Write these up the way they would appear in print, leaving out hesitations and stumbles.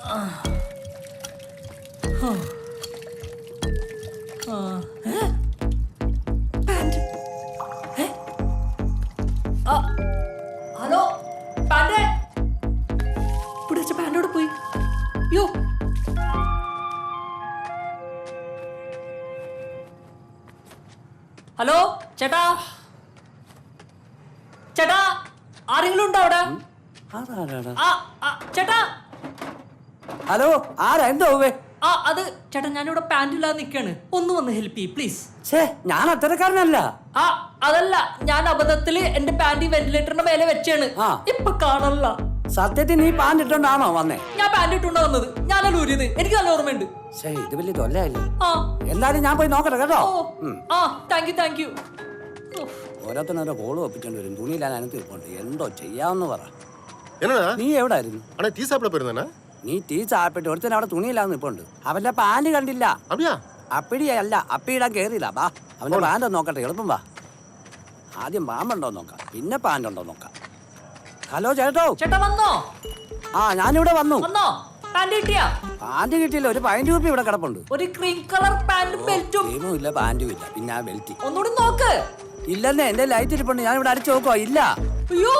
Hello pant പിടിച്ച പാൻറ്റോടെ പോയി. യോ ഹലോ ചേട്ടാ, ചേട്ടാ ആരെങ്കിലും ഉണ്ടോ അവിടെ? ചേട്ടാ ഹലോ, ആരാ? എന്തോ അത് ചേട്ടാ, ഞാനിവിടെ പാൻറ് ഇല്ലാതെ നിൽക്കാണ്, ഒന്ന് വന്ന് ഹെൽപ്പ് ചെയ്യ് പ്ലീസ്. ഞാൻ അത്തരക്കാരനല്ല. അതല്ല, ഞാൻ അബദ്ധത്തില് എന്റെ പാൻറ് വെന്റിലേറ്ററിന്റെ മേലെ വെച്ചാണ്, ഇപ്പൊ കാണല്ല. സത്യത്തിൽ നീ പാൻറ് ഇട്ടോണ്ടാണോ വന്നേ? ഞാൻ പാൻറ് ഇട്ടുണ്ടോ വന്നത്, ഞാനല്ല ഊരിയത്, എനിക്ക് നല്ല ഓർമ്മയുണ്ട്. ഇത് വലിയ തൊല്ലല്ലേ. എന്തായാലും ഞാൻ പോയി നോക്കട്ടെ കേട്ടോ. Thank you. ഓരോരുത്തരുടെ കോള് ഒപ്പിച്ചോണ്ട് വരും, തുണിയില്ലാതെ അതിനകത്ത് ഇരിപ്പുണ്ട്. എന്തോ ചെയ്യാമെന്ന് പറ. നീ എവിടായിരുന്നു? നീ ടീ ചാപ്പിട്ട് ഒരുത്തന്നെ അവിടെ തുണിയില്ലാന്ന് ഇപ്പോണ്ട്. അവന്റെ പാൻറ് കണ്ടില്ല. അപ്പിടിയല്ല, അപ്പിയിടാൻ കേറിയില്ല. വാ, അവന്റെ പാൻറ് നോക്കട്ടെ, എളുപ്പം വാ. ആദ്യം പാമ്പുണ്ടോ നോക്കാം, പിന്നെ പാൻറ് ഉണ്ടോ നോക്കാം. ഹലോ ചേട്ടോ. ചേട്ടാ വന്നോ? ഞാനിവിടെ വന്നു. പാൻറ് കിട്ടിയാ? പാൻറ് കിട്ടിയില്ല, ഒരു 15 രൂപ ഇവിടെ കിടപ്പുണ്ട്. ഒരു ക്രീം കളർ പാന്റും ബെൽറ്റും. ക്രീമും ഇല്ല, പാൻറും ഇല്ല, പിന്നെ ആ ബെൽറ്റ് ഒന്നുകൂടി നോക്ക്. ഇല്ലെന്നേ, എന്റെ ലൈറ്റ് ഇരിപ്പുണ്ട്, ഞാൻ ഇവിടെ അടിച്ചു നോക്കോ. ഇല്ല. അയ്യോ,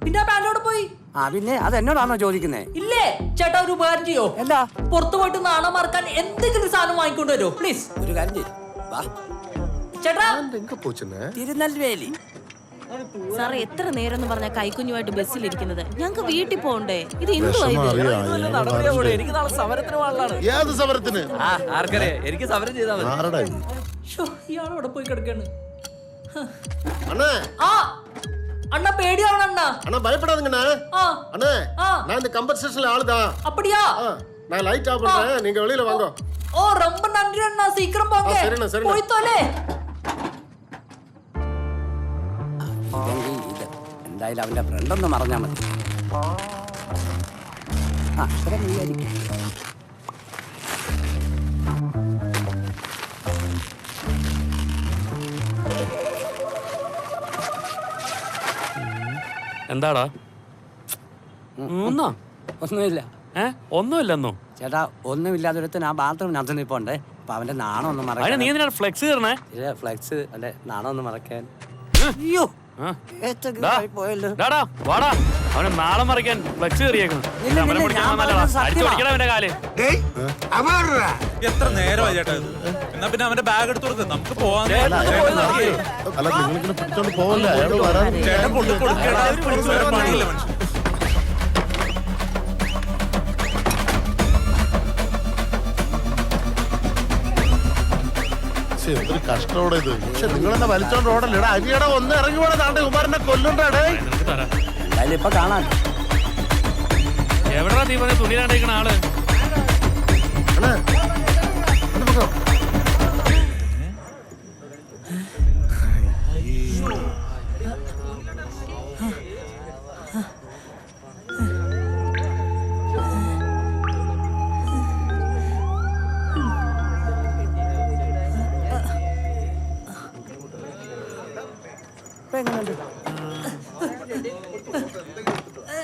പിന്നെ ആ പാൻറ്റോടെ പോയി. പിന്നെ അത് എന്നോടാണോ ചോദിക്കുന്നേ? ഇല്ലേ ചേട്ടാ, ഒരു ഉപകാരം ചെയ്യോ? എന്താ? പുറത്തു പോയിട്ട് നാണം മറക്കാൻ എന്തെങ്കിലും സാധനം വാങ്ങിക്കൊണ്ട് വരുമോ പ്ലീസ്? ഒരു കാര്യം ചെയ്യും. വാ ചേട്ടാ. തിരുനെൽവേലി. സാറേ, എത്ര നേരം എന്ന് പറഞ്ഞ കൈക്കുഞ്ഞുമായിട്ട് ബസ്സിലിരിക്കുന്നത്? ഞങ്ങൾക്ക് വീട്ടിൽ പോകണ്ടേ? ഇത് എനിക്ക് നാളെ സമരത്തിന് പോകാനുള്ളതാണ്. ഏത് സമരത്തിന്? ആർക്കറിയാം, എനിക്ക് സമരം ചെയ്താൽ മതി. ഇയാളവിടെ പോയി കിടക്കാണ്. അണ്ണാ அண்ணா பேடியாவன அண்ணா. அண்ணா பயப்படாதீங்க அண்ணா. நான் இந்த கம்பன்சேஷன்ல ஆளுதான். அப்படியா? நான் லைட் ஆஃப் பண்றேன், நீங்க வெளியில வாங்க. ஓ ரொம்ப நன்றி அண்ணா, சீக்கிரம் போங்க. சரிண்ணா. போய் தோலே. എന്തായാലും അവന്റെ ഫ്രണ്ട് ഒന്ന് മറഞ്ഞാ മതി. എന്താടാ? ഒന്നുമില്ല. ഒന്നുമില്ലെന്നോ? ചേട്ടാ, ഒന്നുമില്ലാതൊരുത്തൻ ആ ബാത്റൂമിനകത്ത് നിൽപ്പുണ്ടേ. അപ്പൊ അവന്റെ നാണം ഒന്ന് മറക്കാൻ. നീ എന്തിനാ ഫ്ലെക്സ് കയറണേ? ഫ്ലെക്സ് അല്ലെ, നാണം ഒന്ന് മറക്കാൻ. അവനെ നാളെ മറിക്കാൻ ഫ്ലെക്സ് കയറിയേക്കുന്നു. എത്ര നേരമായി ചേട്ടാ ഇത്? എന്നാ പിന്നെ അവന്റെ ബാഗ് എടുത്തു കൊടുത്ത് നമുക്ക് പോവാൻ. അല്ല, നിങ്ങളിങ്ങനെ പിടിച്ചോണ്ട് പോവല്ലേ, അയാൾ വരാൻ. ചേട്ടൻ കൊണ്ടു കൊടുക്കേണ്ട പണിയില്ല മനുഷ്യൻ. എന്തൊരു കഷ്ടോടെ ഇത്. പക്ഷെ നിങ്ങളെന്നെ വലിച്ചോണ്ട് ഓടല്ലേ? അരിയട ഒന്ന് ഇറങ്ങി പോണ താണ്ടെ കുമാരനെ കൊല്ലുണ്ടാടേ. ഇപ്പൊ കാണാൻ എവിടാ നീ പറഞ്ഞ തുണിയിലാണ്ടിരിക്കണ ആള്?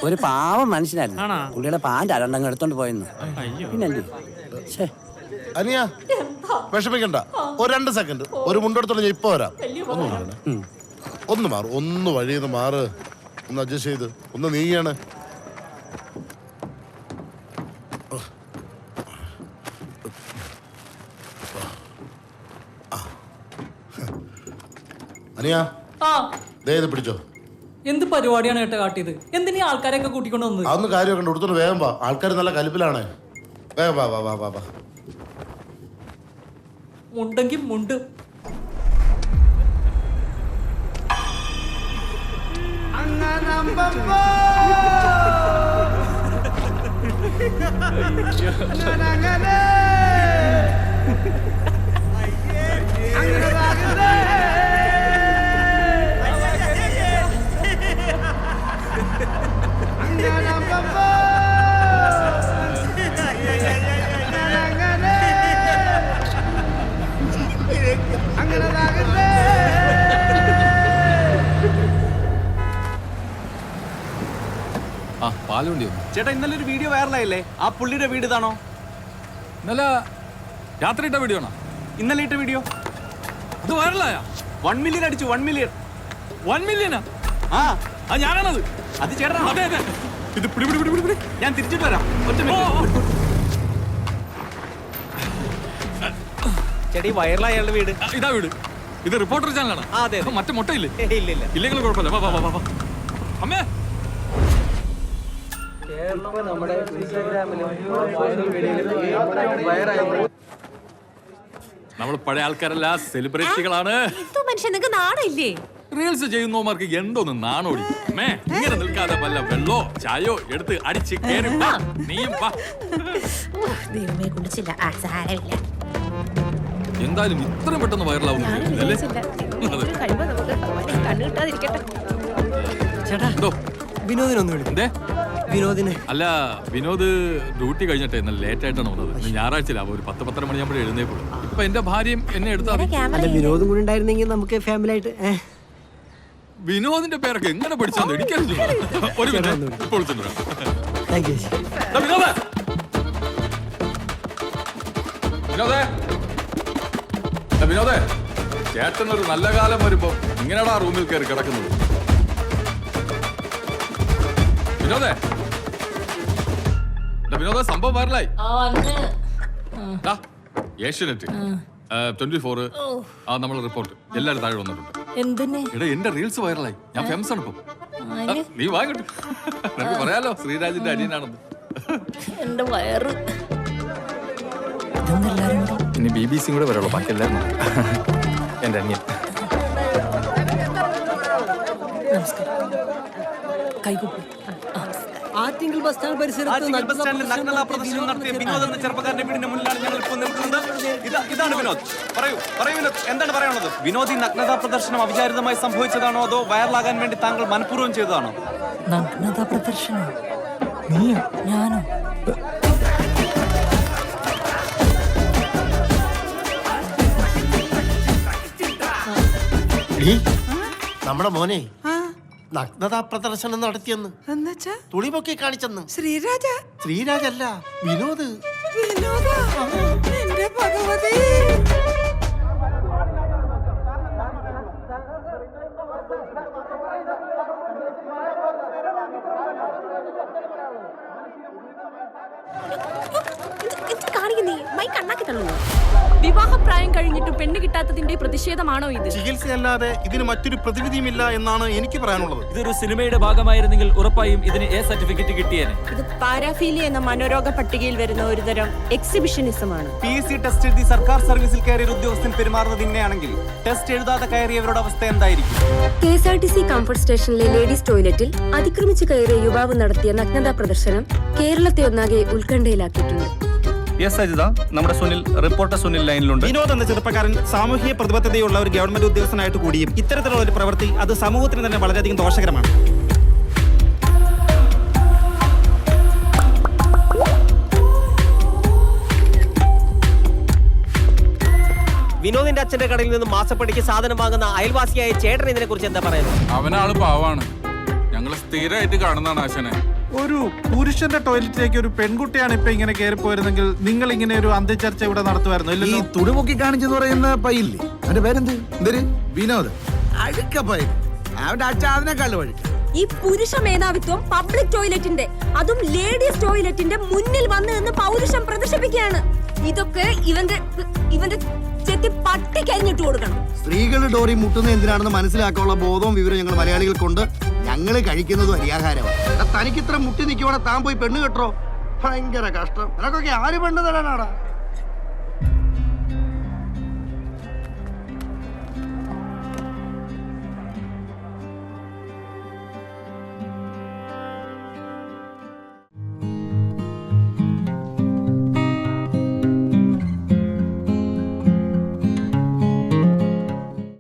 ഒരു പാവം മനുഷ്യനായിരുന്നു. പുള്ളിയുടെ പാൻറ് അരണ്ടങ്ങ് എടുത്തോണ്ട് പോയെന്ന്. പിന്നല്ലേ അനിയ, വിഷമിക്കണ്ട. ഒരു 2 സെക്കൻഡ് ഒരു മുണ്ടെടുത്തോണ്ട് ഞാൻ ഇപ്പൊ വരാം. ഒന്ന് മാറും, ഒന്ന് വഴിയെന്ന് മാറ്, ഒന്ന് അഡ്ജസ്റ്റ് ചെയ്ത് ഒന്ന് നീയാണ്. അനിയ, ഇത് പിടിച്ചോ. എന്ത് പരിപാടിയാണ് ഏട്ടാ കാട്ടിയത്? എന്തിനീ ആൾക്കാരെയൊക്കെ കൂട്ടിക്കൊണ്ട് വന്നത്? അതൊന്നും കാര്യമൊക്കെ ഉണ്ട്, എടുത്തോണ്ട് വേഗം വാ. ആൾക്കാർ നല്ല കലിപ്പിലാണ്. വേഗം വാ വാ വാ വാ വാ. മുണ്ടെങ്കിൽ മുണ്ട്. പാൽ കാലുവണ്ടി വന്നു. ചേട്ടാ ഇന്നലെ ഒരു വീഡിയോ വൈറലായില്ലേ? ആ പുള്ളിയുടെ വീട് ഇതാണോ? ഇന്നലെ രാത്രി ഇട്ട വീഡിയോ ആണോ? ഇന്നലെ ഇട്ട വീഡിയോ അത് വൈറലായ 1 മില്യൺ അടിച്ചു. 1 മില്യൺ. 1 മില്യനാ? ആ അത് ഞാനാണത്. അത് ചേട്ടാ. അതെ അതെ. ഇത് പിടി പിടി പിടി പിടി പിടി. ഞാൻ തിരിച്ചിട്ട് വരാം. ഒറ്റ മിനിറ്റ്. ചേട്ടാ ഈ വൈറലായ അയാളുടെ വീട് ഇതാ വീട്. ഇത് റിപ്പോർട്ടർ ചാനലാണ്. ആ, അതെ, അതെ. മറ്റേ മുട്ടയില്ലേ? ഇല്ല ഇല്ല. ഇല്ലെങ്കിൽ കുഴപ്പമില്ല. വാ വാ വാ വാ. അമ്മേ നമ്മൾ പഴയ ആൾക്കാരല്ല, സെലിബ്രിറ്റികളാണ്. മനുഷ്യൻ നിങ്ങൾക്ക് നാണമില്ലേ? റീൽസ് ചെയ്യുന്നവർക്ക് എന്തോന്ന് നാണോടി. അമ്മേ ഇങ്ങനെ നിൽക്കാതെ വല്ല വെള്ളോ ചായോ എടുത്ത് അടിച്ച് കേറി വാ. നീയും വാ. ദൈവമേ കുടിച്ചില്ല. എന്തായാലും ഇത്രയും പെട്ടെന്ന് വൈറലാവുന്നു അല്ലേ? എന്തോ വിനോദിനൊന്നും വിളിക്കും. എന്തേ? വിനോദിനെ അല്ല, വിനോദ് ഡ്യൂട്ടി കഴിഞ്ഞിട്ട് ഇന്നലെ ലേറ്റ് ആയിട്ടാണ് വന്നത്. ഇന്ന് ഞായറാഴ്ചയിലാവും. ഒരു 10-10:30 മണിയാകുമ്പോഴേ എഴുന്നേക്കുള്ളൂ. ഇപ്പൊ എന്റെ ഭാര്യയും എന്നെ എടുത്താൽ അല്ല വിനോദും കൂടി ഉണ്ടായിരുന്നെങ്കിൽ നമുക്ക് ഫാമിലി ആയിട്ട് വിനോദിന്റെ പേരൊക്കെ എങ്ങനെ പഠിച്ചാൽ എനിക്കറിഞ്ഞു. ഒരു മിനിറ്റ് ഇപ്പോൾ വിളിച്ചിട്ടുണ്ടോ? Thank you. വിനോദേ, വിനോദേ, വിനോദേ, ചേട്ടനൊരു നല്ല കാലം വരുമ്പോ ഇങ്ങനെയാടാ റൂമിൽ കയറി കിടക്കുന്നത്. വിനോദേ, വിനോദ സംഭവം വൈറലായി. ഏഷ്യാനെറ്റ്, 24 നമ്മളെ റിപ്പോർട്ട് എല്ലാവരും താഴെ വന്നിട്ടുണ്ട്. എന്തിന്? എടാ എന്റെ റീൽസ് വൈറലായി. ഞാൻ ഫേമസ് ആണ് ഇപ്പൊ. നീ വാങ്ങട്ടെ, നമുക്ക് പറയാലോ ശ്രീരാജിന്റെ അനിയനാണെന്ന്. എന്റെ വയറ്. ഇനി BBC കൂടെ വരുള്ളൂ, ബാക്കി എല്ലാവരും എന്റെ അനിയൻ. ആറ്റിങ്ങൽ ബസ് സ്റ്റാൻഡ് പരിസരത്ത് ബസ് സ്റ്റാൻഡിൽ നഗ്നതാ പ്രദർശനം നടത്തിയ വിനോദ് എന്ന ചെറുപ്പക്കാരന്റെ വീടിന്റെ മുന്നിലാണ് ഞങ്ങൾ ഇപ്പോൾ നിൽക്കുന്നത്. ഇതാണ് വിനോദ്. പറയൂ വിനോദ്, എന്താണ് പറയാനുള്ളത്? വിനോദ്, ഈ നഗ്നതാ പ്രദർശനം അവിചാരിതമായി സംഭവിച്ചതാണോ അതോ വൈറലാകാൻ വേണ്ടി താങ്കൾ മനഃപൂർവ്വം ചെയ്തതാണോ? നഗ്നതാ പ്രദർശനം? നീയോ? ഞാനോ? നമ്മുടെ മോനെ നഗ്നതാ പ്രദർശനം നടത്തിയെന്ന്. തുണി പൊക്കി കാണിച്ചെന്ന്. ശ്രീരാജല്ല, വിനോദ്. വിവാഹപ്രായം കഴിഞ്ഞിട്ട് പെണ്ണ് കിട്ടാത്തതിന്റെ പ്രതിഷേധമാണോ ഇത്? ചികിത്സയല്ലാതെ ഇതിന് മറ്റൊരു പ്രതിവിധിയുമില്ല എന്നാണ് എനിക്ക് പറയാനുള്ളത്. ഇതൊരു സിനിമയുടെ ഭാഗമായിരുന്നെങ്കിൽ ഉറപ്പായും ഇതിന് A സർട്ടിഫിക്കറ്റ് കിട്ടിയേനെ. ഇത് പാരാഫീലിയ എന്ന മനോരോഗ പട്ടികയിൽ വരുന്ന ഒരുതരം എക്സിബിഷനിസമാണ്. PSC ടെസ്റ്റ് എഴുതി സർക്കാർ സർവീസിൽ കയറിയ ഉദ്യോഗസ്ഥൻ പെരുമാറുന്നത് ഇങ്ങനെയാണെങ്കിൽ ടെസ്റ്റ് എഴുതാതെ കയറിയവരുടെ അവസ്ഥ എന്തായിരിക്കും? KSRTC കംഫർട്ട് സ്റ്റേഷനിലെ ലേഡീസ് ടോയ്ലറ്റിൽ അതിക്രമിച്ച് കയറിയ യുവാവ് നടത്തിയ നഗ്നതാ പ്രദർശനം കേരളത്തെ ഒന്നാകെ ഉത്കണ്ഠയിലാക്കിയിട്ടുണ്ട്. യെസ് അജിത, നമ്മുടെ സുനിൽ, റിപ്പോർട്ടർ സുനിൽ ലൈനിലുണ്ട്. വിനോദ് എന്ന ചെറുപ്പക്കാരൻ സാമൂഹിക പ്രതിബദ്ധതയുള്ള ഒരു ഗവൺമെന്റ് ഉദ്യോഗസ്ഥനായിട്ട് കൂടിയും ഇത്തരത്തിലുള്ള ഒരു പ്രവൃത്തി അത് സമൂഹത്തിന് തന്നെ വളരെയധികം ദോഷകരമാണ്. വിനോദിന്റെ അച്ഛന്റെ കടയിൽ നിന്ന് മാസപ്പടിക്ക് സാധനം വാങ്ങുന്ന അയൽവാസിയായ ചേട്ടൻ ഇതിനെ കുറിച്ച് എന്താ പറയുന്നത്? അവനാള് പാവാണ്. ഞങ്ങള് സ്ഥിരമായിട്ട് കാണുന്നതാണ് ആശാനെ. ഒരു പുരുഷന്റെ ടോയ്ലറ്റിലേക്ക് ഒരു പെൺകുട്ടിയാണ് ഇപ്പൊ ഇങ്ങനെ കയറി പോയിരുന്നെങ്കിൽ നിങ്ങൾ ഇങ്ങനെ ഒരു അന്ത്യചർച്ച ഇവിടെ നടത്തുമായിരുന്നു. ഈ തുണിമുക്കി കാണിച്ചെന്ന് പറയുന്ന പയ്യില്ലേ, അവന്റെ പേരെന്ത്? എന്തൊരു വിനോദ്. അഴുക്ക പയ്യൻ. അവന്റെ അച്ഛൻ അതിനേക്കാൾ വഴി. ഈ പുരുഷ മേധാവിത്വം പബ്ലിക് ടോയ്ലറ്റിന്റെ, അതും ലേഡീസ് ടോയ്ലറ്റിന്റെ മുന്നിൽ വന്ന് നിന്ന് പൗരുഷം പ്രദർശിപ്പിക്കുകയാണ്. ഇതൊക്കെ ഇവന്റെ ചെത്തി പട്ടി കഴിഞ്ഞിട്ട് കൊടുക്കണം. സ്ത്രീകളുടെ ഡോറി മുട്ടുന്നത് എന്തിനാണെന്ന് മനസ്സിലാക്കാനുള്ള ബോധവും വിവരം ഞങ്ങൾ മലയാളികൾക്കുണ്ട്. ഞങ്ങള് കഴിക്കുന്നതും അരിയാഹാരമാണ്. തനിക്കിത്ര മുട്ടി നിൽക്കുവാണെ താൻ പോയി പെണ്ണ് കെട്ടോ. ഭയങ്കര കഷ്ടം. നിനക്കൊക്കെ ആര് പെണ്ണ് തരാനാടാ?